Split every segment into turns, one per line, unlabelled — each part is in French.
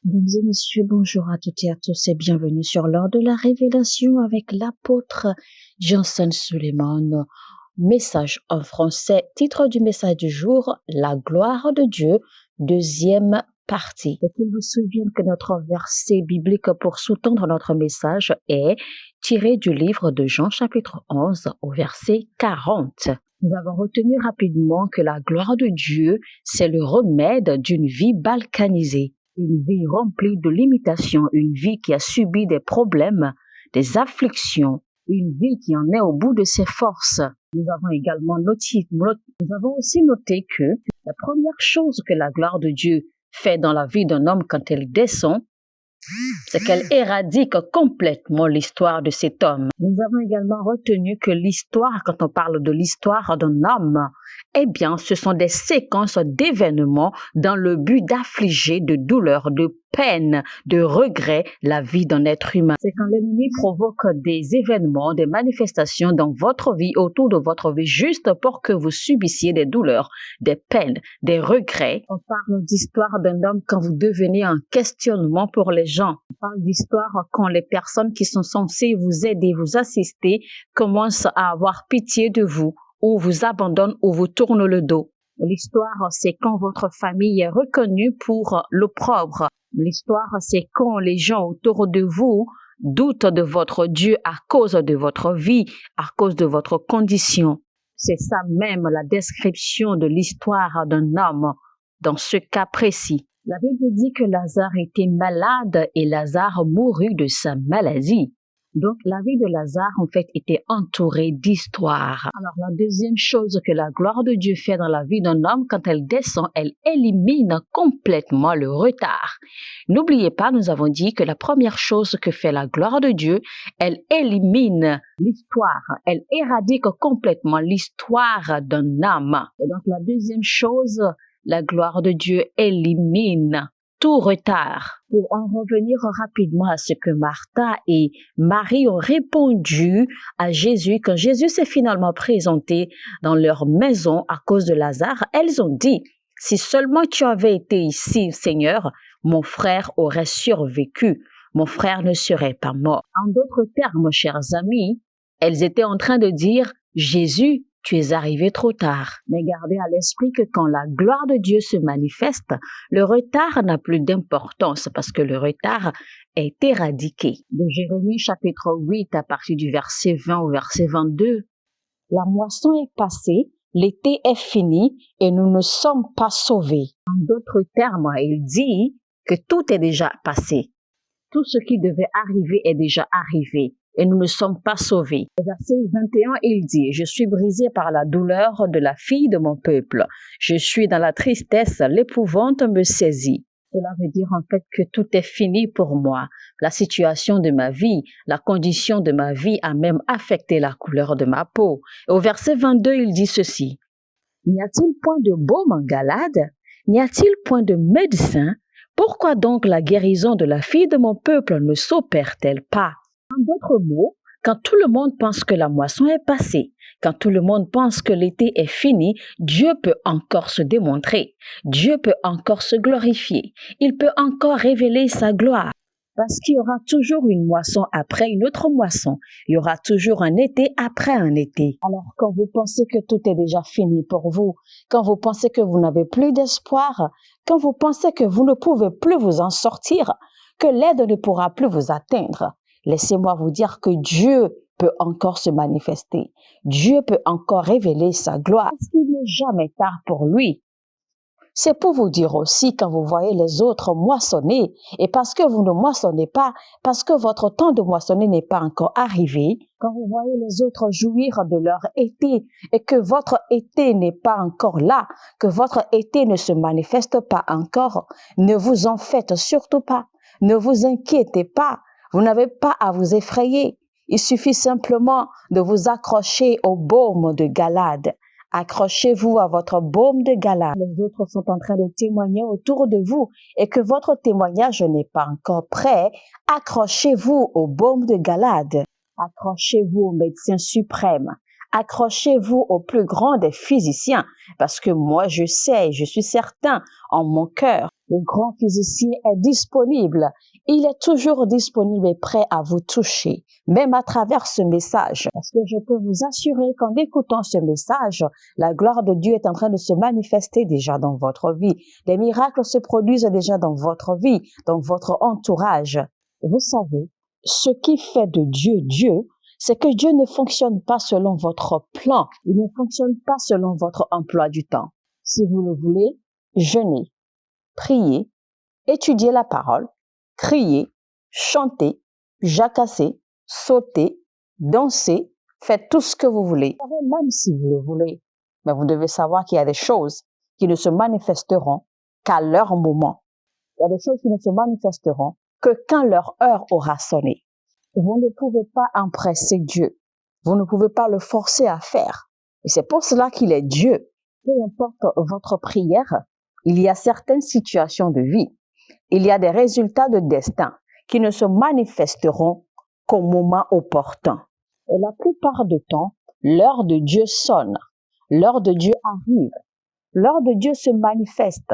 Mesdames et messieurs, bonjour à toutes et à tous et bienvenue sur l'heure de la révélation avec l'apôtre Johnson Suleiman. Message en français, titre du message du jour, la gloire de Dieu, deuxième partie. Et qu'il vous souvienne que notre verset biblique pour sous-tendre notre message est tiré du livre de Jean chapitre 11 au verset 40. Nous avons retenu rapidement que la gloire de Dieu, c'est le remède d'une vie balkanisée. Une vie remplie de limitations, une vie qui a subi des problèmes, des afflictions, une vie qui en est au bout de ses forces. Nous avons aussi noté que la première chose que la gloire de Dieu fait dans la vie d'un homme quand elle descend, c'est qu'elle éradique complètement l'histoire de cet homme. Nous avons également retenu que l'histoire, quand on parle de l'histoire d'un homme, eh bien, ce sont des séquences d'événements dans le but d'affliger, de douleur, de peine, de regret la vie d'un être humain. C'est quand l'ennemi provoque des événements, des manifestations dans votre vie, autour de votre vie, juste pour que vous subissiez des douleurs, des peines, des regrets. On parle d'histoire d'un homme quand vous devenez un questionnement pour les gens. On parle d'histoire quand les personnes qui sont censées vous aider, vous assister, commencent à avoir pitié de vous, ou vous abandonnent, ou vous tournent le dos. L'histoire, c'est quand votre famille est reconnue pour l'opprobre. L'histoire, c'est quand les gens autour de vous doutent de votre Dieu à cause de votre vie, à cause de votre condition. C'est ça même la description de l'histoire d'un homme dans ce cas précis. La Bible dit que Lazare était malade et Lazare mourut de sa maladie. Donc, la vie de Lazare, en fait, était entourée d'histoires. Alors, la deuxième chose que la gloire de Dieu fait dans la vie d'un homme, quand elle descend, elle élimine complètement le retard. N'oubliez pas, nous avons dit que la première chose que fait la gloire de Dieu, elle élimine l'histoire. Elle éradique complètement l'histoire d'un homme. Et donc, la deuxième chose, la gloire de Dieu élimine tout retard. Pour en revenir rapidement à ce que Martha et Marie ont répondu à Jésus, quand Jésus s'est finalement présenté dans leur maison à cause de Lazare, elles ont dit, « Si seulement tu avais été ici, Seigneur, mon frère aurait survécu, mon frère ne serait pas mort. » En d'autres termes, chers amis, elles étaient en train de dire, « Jésus, tu es arrivé trop tard. » Mais gardez à l'esprit que quand la gloire de Dieu se manifeste, le retard n'a plus d'importance parce que le retard est éradiqué. De Jérémie chapitre 8 à partir du verset 20 au verset 22, la moisson est passée, l'été est fini et nous ne sommes pas sauvés. En d'autres termes, il dit que tout est déjà passé. Tout ce qui devait arriver est déjà arrivé. Et nous ne sommes pas sauvés. Au verset 21, il dit, « Je suis brisé par la douleur de la fille de mon peuple. Je suis dans la tristesse, l'épouvante me saisit. » Cela veut dire en fait que tout est fini pour moi. La situation de ma vie, la condition de ma vie a même affecté la couleur de ma peau. Et au verset 22, il dit ceci, « N'y a-t-il point de baume en Galade? N'y a-t-il point de médecin? Pourquoi donc la guérison de la fille de mon peuple ne s'opère-t-elle pas? » En d'autres mots, quand tout le monde pense que la moisson est passée, quand tout le monde pense que l'été est fini, Dieu peut encore se démontrer. Dieu peut encore se glorifier. Il peut encore révéler sa gloire. Parce qu'il y aura toujours une moisson après une autre moisson. Il y aura toujours un été après un été. Alors, quand vous pensez que tout est déjà fini pour vous, quand vous pensez que vous n'avez plus d'espoir, quand vous pensez que vous ne pouvez plus vous en sortir, que l'aide ne pourra plus vous atteindre, laissez-moi vous dire que Dieu peut encore se manifester. Dieu peut encore révéler sa gloire. Parce qu'il n'est jamais tard pour lui. C'est pour vous dire aussi, quand vous voyez les autres moissonner, et parce que vous ne moissonnez pas, parce que votre temps de moissonner n'est pas encore arrivé, quand vous voyez les autres jouir de leur été, et que votre été n'est pas encore là, que votre été ne se manifeste pas encore, ne vous en faites surtout pas. Ne vous inquiétez pas. Vous n'avez pas à vous effrayer. Il suffit simplement de vous accrocher au baume de Galade. Accrochez-vous à votre baume de Galade. Les autres sont en train de témoigner autour de vous et que votre témoignage n'est pas encore prêt. Accrochez-vous au baume de Galade. Accrochez-vous au médecin suprême. Accrochez-vous au plus grand des physiciens parce que moi je sais, je suis certain en mon cœur Le grand physicien est disponible. Il est toujours disponible et prêt à vous toucher, même à travers ce message. Parce que je peux vous assurer qu'en écoutant ce message, la gloire de Dieu est en train de se manifester déjà dans votre vie. Les miracles se produisent déjà dans votre vie, dans votre entourage. Vous savez, ce qui fait de Dieu Dieu, c'est que Dieu ne fonctionne pas selon votre plan. Il ne fonctionne pas selon votre emploi du temps. Si vous le voulez, jeûnez, priez, étudiez la parole, criez, chantez, jacassez, sautez, dansez, faites tout ce que vous voulez. Même si vous le voulez. Mais vous devez savoir qu'il y a des choses qui ne se manifesteront qu'à leur moment. Il y a des choses qui ne se manifesteront que quand leur heure aura sonné. Vous ne pouvez pas empresser Dieu. Vous ne pouvez pas le forcer à faire. Et c'est pour cela qu'il est Dieu. Peu importe votre prière, il y a certaines situations de vie. Il y a des résultats de destin qui ne se manifesteront qu'au moment opportun. Et la plupart du temps, l'heure de Dieu sonne. L'heure de Dieu arrive. L'heure de Dieu se manifeste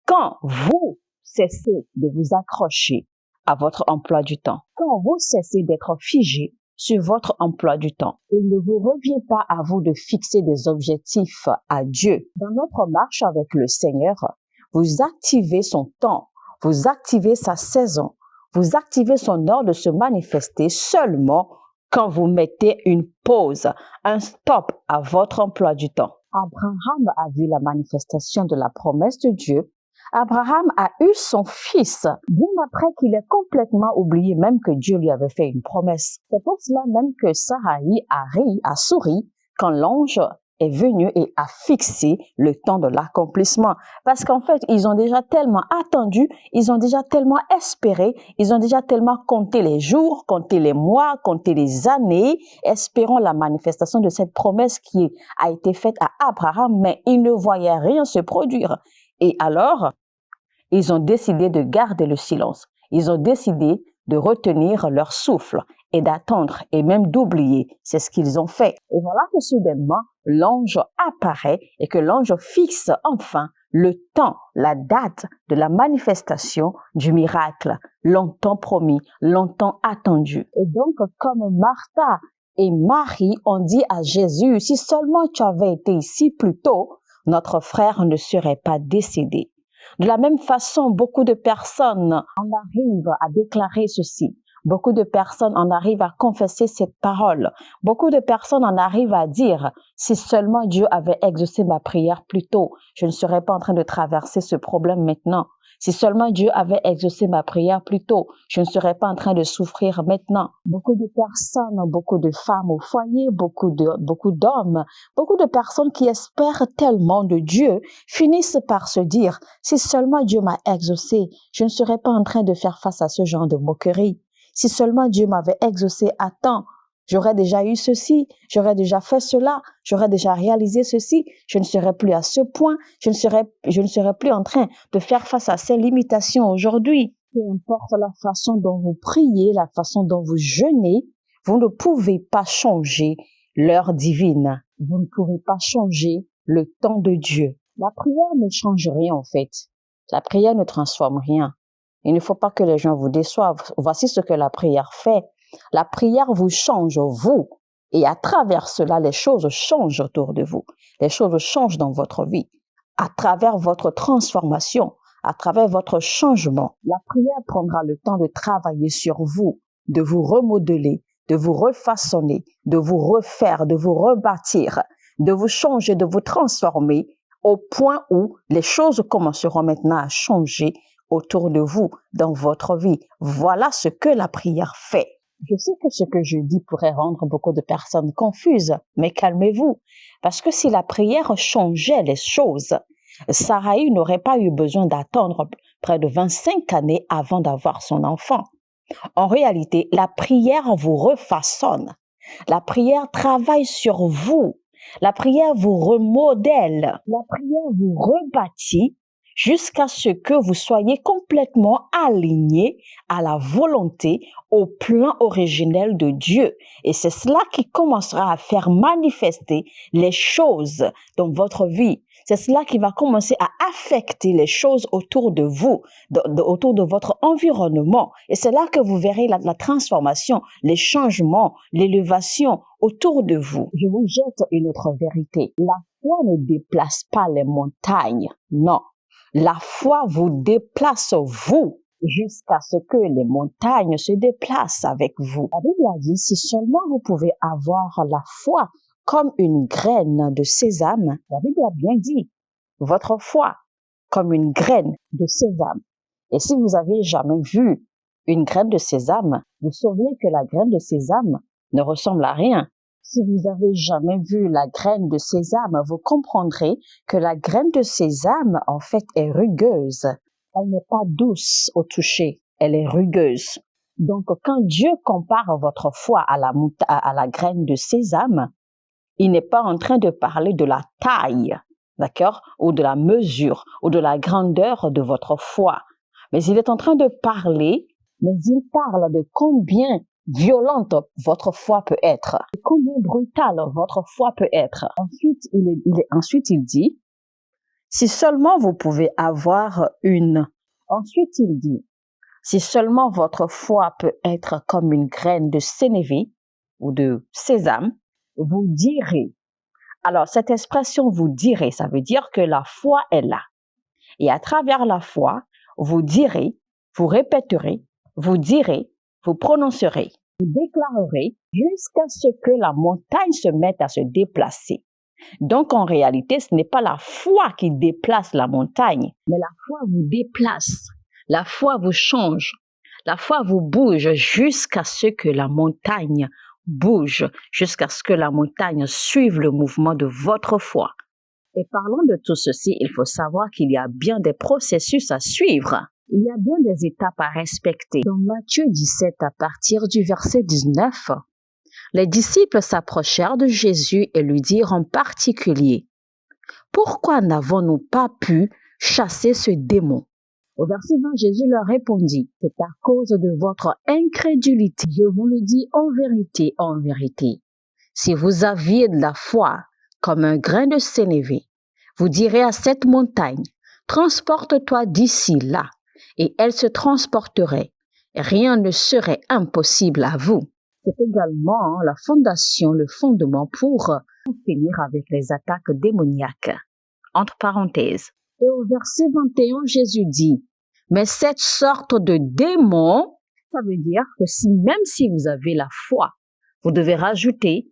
quand vous cessez de vous accrocher à votre emploi du temps. Quand vous cessez d'être figé sur votre emploi du temps. Il ne vous revient pas à vous de fixer des objectifs à Dieu. Dans notre marche avec le Seigneur, vous activez son temps, vous activez sa saison, vous activez son heure de se manifester seulement quand vous mettez une pause, un stop à votre emploi du temps. Abraham a vu la manifestation de la promesse de Dieu. Abraham a eu son fils bien après qu'il ait complètement oublié même que Dieu lui avait fait une promesse. C'est pour cela même que Sarai a souri quand l'ange est venu et a fixé le temps de l'accomplissement. Parce qu'en fait, ils ont déjà tellement attendu, ils ont déjà tellement espéré, ils ont déjà tellement compté les jours, compté les mois, compté les années, espérant la manifestation de cette promesse qui a été faite à Abraham, mais ils ne voyaient rien se produire. Et alors, ils ont décidé de garder le silence. Ils ont décidé de retenir leur souffle et d'attendre et même d'oublier. C'est ce qu'ils ont fait. Et voilà que soudainement, l'ange apparaît et que l'ange fixe enfin le temps, la date de la manifestation du miracle, longtemps promis, longtemps attendu. Et donc, comme Martha et Marie ont dit à Jésus, si seulement tu avais été ici plus tôt, notre frère ne serait pas décédé. De la même façon, beaucoup de personnes en arrivent à déclarer ceci. Beaucoup de personnes en arrivent à confesser cette parole. Beaucoup de personnes en arrivent à dire, si seulement Dieu avait exaucé ma prière plus tôt, je ne serais pas en train de traverser ce problème maintenant. Si seulement Dieu avait exaucé ma prière plus tôt, je ne serais pas en train de souffrir maintenant. Beaucoup de personnes, beaucoup de femmes au foyer, beaucoup d'hommes, beaucoup de personnes qui espèrent tellement de Dieu finissent par se dire, si seulement Dieu m'a exaucé, je ne serais pas en train de faire face à ce genre de moquerie. Si seulement Dieu m'avait exaucé à temps, j'aurais déjà eu ceci, j'aurais déjà fait cela, j'aurais déjà réalisé ceci, je ne serais plus à ce point, je ne serais plus en train de faire face à ces limitations aujourd'hui. Peu importe la façon dont vous priez, la façon dont vous jeûnez, vous ne pouvez pas changer l'heure divine. Vous ne pouvez pas changer le temps de Dieu. La prière ne change rien en fait. La prière ne transforme rien. Il ne faut pas que les gens vous déçoivent. Voici ce que la prière fait. La prière vous change, vous. Et à travers cela, les choses changent autour de vous. Les choses changent dans votre vie. À travers votre transformation, à travers votre changement, la prière prendra le temps de travailler sur vous, de vous remodeler, de vous refaçonner, de vous refaire, de vous rebâtir, de vous changer, de vous transformer au point où les choses commenceront maintenant à changer autour de vous, dans votre vie. Voilà ce que la prière fait. Je sais que ce que je dis pourrait rendre beaucoup de personnes confuses, mais calmez-vous, parce que si la prière changeait les choses, Sarai n'aurait pas eu besoin d'attendre près de 25 années avant d'avoir son enfant. En réalité, la prière vous refaçonne. La prière travaille sur vous. La prière vous remodèle. La prière vous rebâtit jusqu'à ce que vous soyez complètement aligné à la volonté, au plan originel de Dieu. Et c'est cela qui commencera à faire manifester les choses dans votre vie. C'est cela qui va commencer à affecter les choses autour de vous, autour de votre environnement. Et c'est là que vous verrez la transformation, les changements, l'élévation autour de vous. Je vous jette une autre vérité. La foi ne déplace pas les montagnes. Non. La foi vous déplace vous jusqu'à ce que les montagnes se déplacent avec vous. La Bible a dit, si seulement vous pouvez avoir la foi comme une graine de sésame, la Bible a bien dit, votre foi comme une graine de sésame. Et si vous avez jamais vu une graine de sésame, vous sauriez que la graine de sésame ne ressemble à rien. Si vous avez jamais vu la graine de sésame, vous comprendrez que la graine de sésame, en fait, est rugueuse. Elle n'est pas douce au toucher, elle est rugueuse. Donc, quand Dieu compare votre foi à la graine de sésame, il n'est pas en train de parler de la taille, d'accord, ou de la mesure, ou de la grandeur de votre foi. Mais il est en train de parler, mais il parle de combien violente votre foi peut être, combien brutale votre foi peut être. Ensuite, il dit, si seulement vous pouvez avoir une. Ensuite, il dit, si seulement votre foi peut être comme une graine de sénévé ou de sésame, vous direz. Alors, cette expression vous direz, ça veut dire que la foi est là. Et à travers la foi, vous direz, vous répéterez, vous direz, vous prononcerez, vous déclarerez jusqu'à ce que la montagne se mette à se déplacer. Donc, en réalité, ce n'est pas la foi qui déplace la montagne, mais la foi vous déplace. La foi vous change. La foi vous bouge jusqu'à ce que la montagne bouge, jusqu'à ce que la montagne suive le mouvement de votre foi. Et parlant de tout ceci, il faut savoir qu'il y a bien des processus à suivre. Il y a bien des étapes à respecter. Dans Matthieu 17, à partir du verset 19, les disciples s'approchèrent de Jésus et lui dirent en particulier, « Pourquoi n'avons-nous pas pu chasser ce démon ?» Au verset 20, Jésus leur répondit, « C'est à cause de votre incrédulité. Je vous le dis en vérité. Si vous aviez de la foi comme un grain de sénévé, vous direz à cette montagne, « Transporte-toi d'ici là, » et elle se transporterait. Rien ne serait impossible à vous. C'est également la fondation, le fondement pour finir avec les attaques démoniaques. Entre parenthèses. Et au verset 21, Jésus dit, « Mais cette sorte de démon, ça veut dire que même si vous avez la foi, vous devez rajouter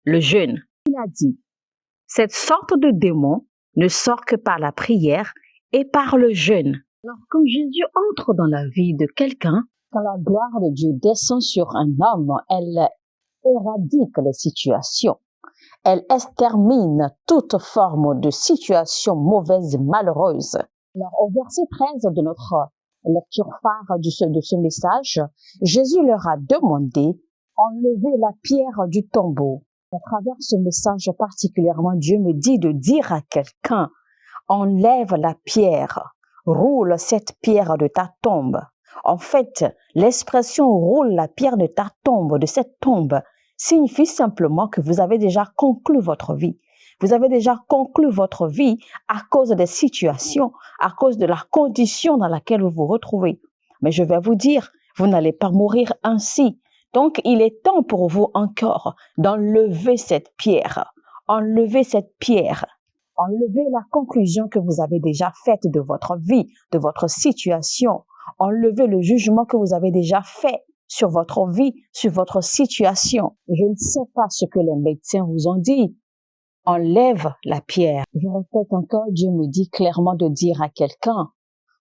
le jeûne. » Il a dit, « Cette sorte de démon ne sort que par la prière et par le jeûne. » Alors, quand Jésus entre dans la vie de quelqu'un, quand la gloire de Dieu descend sur un homme, elle éradique les situations. Elle extermine toute forme de situation mauvaise et malheureuse. Alors, au verset 13 de notre lecture phare de ce message, Jésus leur a demandé « Enlevez la pierre du tombeau ». À travers ce message particulièrement, Dieu me dit de dire à quelqu'un « Enlève la pierre, roule cette pierre de ta tombe ». En fait, l'expression « roule la pierre de ta tombe », de cette tombe, signifie simplement que vous avez déjà conclu votre vie. Vous avez déjà conclu votre vie à cause des situations, à cause de la condition dans laquelle vous vous retrouvez. Mais je vais vous dire, vous n'allez pas mourir ainsi. Donc, il est temps pour vous encore d'enlever cette pierre. Enlevez cette pierre. Enlevez la conclusion que vous avez déjà faite de votre vie, de votre situation. Enlevez le jugement que vous avez déjà fait sur votre vie, sur votre situation. Je ne sais pas ce que les médecins vous ont dit. Enlève la pierre. Je répète encore, Dieu me dit clairement de dire à quelqu'un,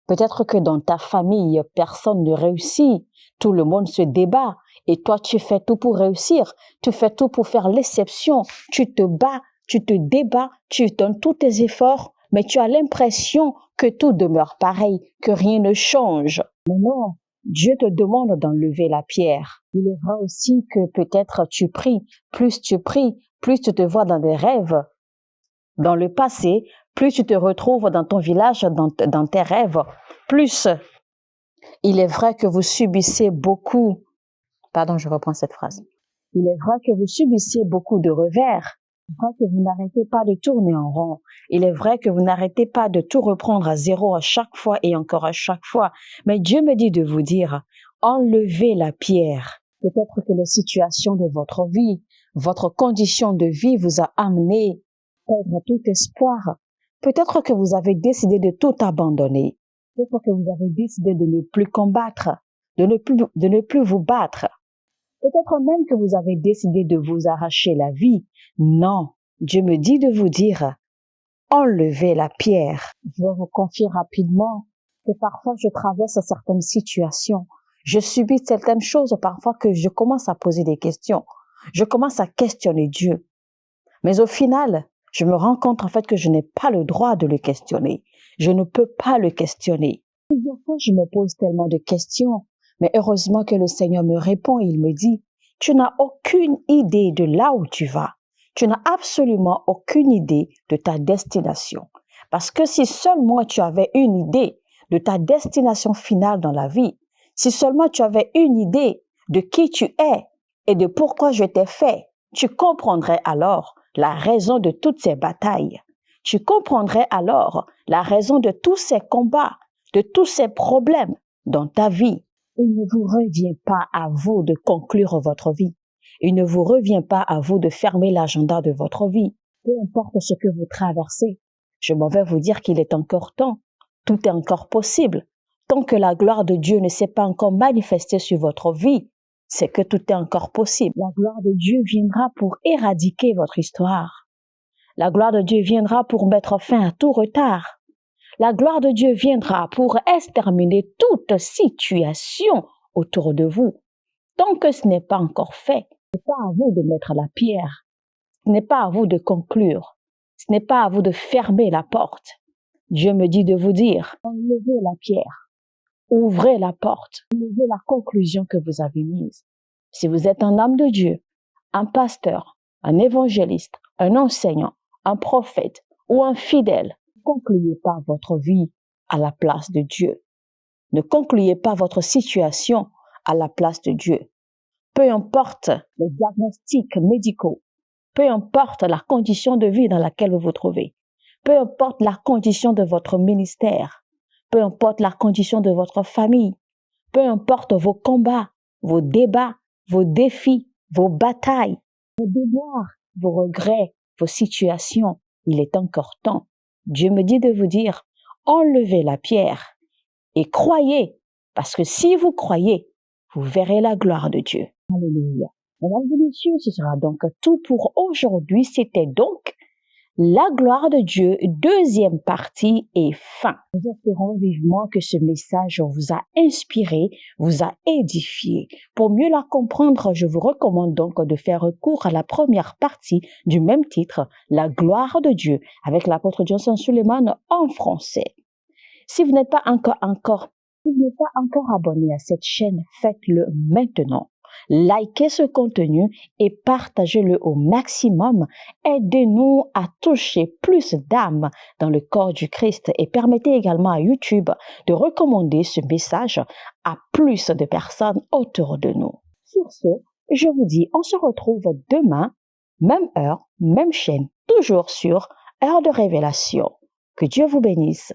peut-être que dans ta famille, personne ne réussit. Tout le monde se débat. Et toi, tu fais tout pour réussir. Tu fais tout pour faire l'exception. Tu te bats, tu te débats, tu donnes tous tes efforts, mais tu as l'impression que tout demeure pareil, que rien ne change. Mais non, Dieu te demande d'enlever la pierre. Il est vrai aussi que peut-être tu pries, plus tu te vois dans des rêves. Dans le passé, plus tu te retrouves dans ton village, dans tes rêves, plus il est vrai que vous subissez beaucoup. Pardon, je reprends cette phrase. Il est vrai que vous subissez beaucoup de revers, C'est vrai que vous n'arrêtez pas de tourner en rond. Il est vrai que vous n'arrêtez pas de tout reprendre à zéro à chaque fois et encore à chaque fois. Mais Dieu me dit de vous dire, enlevez la pierre. Peut-être que la situation de votre vie, votre condition de vie vous a amené à perdre tout espoir. Peut-être que vous avez décidé de tout abandonner. Peut-être que vous avez décidé de ne plus combattre, de ne plus vous battre. Peut-être même que vous avez décidé de vous arracher la vie. Non, Dieu me dit de vous dire, enlevez la pierre. Je vais vous confier rapidement que parfois je traverse certaines situations. Je subis certaines choses parfois que je commence à poser des questions. Je commence à questionner Dieu. Mais au final, je me rends compte en fait que je n'ai pas le droit de le questionner. Je ne peux pas le questionner. Plusieurs fois, je me pose tellement de questions. Mais heureusement que le Seigneur me répond et il me dit, tu n'as aucune idée de là où tu vas. Tu n'as absolument aucune idée de ta destination. Parce que si seulement tu avais une idée de ta destination finale dans la vie, si seulement tu avais une idée de qui tu es et de pourquoi je t'ai fait, tu comprendrais alors la raison de toutes ces batailles. Tu comprendrais alors la raison de tous ces combats, de tous ces problèmes dans ta vie. Il ne vous revient pas à vous de conclure votre vie. Il ne vous revient pas à vous de fermer l'agenda de votre vie. Peu importe ce que vous traversez, je m'en vais vous dire qu'il est encore temps. Tout est encore possible. Tant que la gloire de Dieu ne s'est pas encore manifestée sur votre vie, c'est que tout est encore possible. La gloire de Dieu viendra pour éradiquer votre histoire. La gloire de Dieu viendra pour mettre fin à tout retard. La gloire de Dieu viendra pour exterminer toute situation autour de vous. Tant que ce n'est pas encore fait, ce n'est pas à vous de mettre la pierre. Ce n'est pas à vous de conclure. Ce n'est pas à vous de fermer la porte. Dieu me dit de vous dire, enlevez la pierre. Ouvrez la porte. Enlevez la conclusion que vous avez mise. Si vous êtes un homme de Dieu, un pasteur, un évangéliste, un enseignant, un prophète ou un fidèle, ne concluez pas votre vie à la place de Dieu. Ne concluez pas votre situation à la place de Dieu. Peu importe les diagnostics médicaux, peu importe la condition de vie dans laquelle vous vous trouvez, peu importe la condition de votre ministère, peu importe la condition de votre famille, peu importe vos combats, vos débats, vos défis, vos batailles, vos devoirs, vos regrets, vos situations, il est encore temps. Dieu me dit de vous dire, enlevez la pierre et croyez, parce que si vous croyez, vous verrez la gloire de Dieu. Alléluia. Mesdames et messieurs, ce sera donc tout pour aujourd'hui. C'était donc la gloire de Dieu, deuxième partie et fin. Nous espérons vivement que ce message vous a inspiré, vous a édifié. Pour mieux la comprendre, je vous recommande donc de faire recours à la première partie du même titre, La gloire de Dieu, avec l'apôtre Johnson Suleiman en français. Si vous n'êtes pas encore abonné à cette chaîne, faites-le maintenant. Likez ce contenu et partagez-le au maximum. Aidez-nous à toucher plus d'âmes dans le corps du Christ et permettez également à YouTube de recommander ce message à plus de personnes autour de nous. Sur ce, je vous dis, on se retrouve demain, même heure, même chaîne, toujours sur Heure de Révélation. Que Dieu vous bénisse.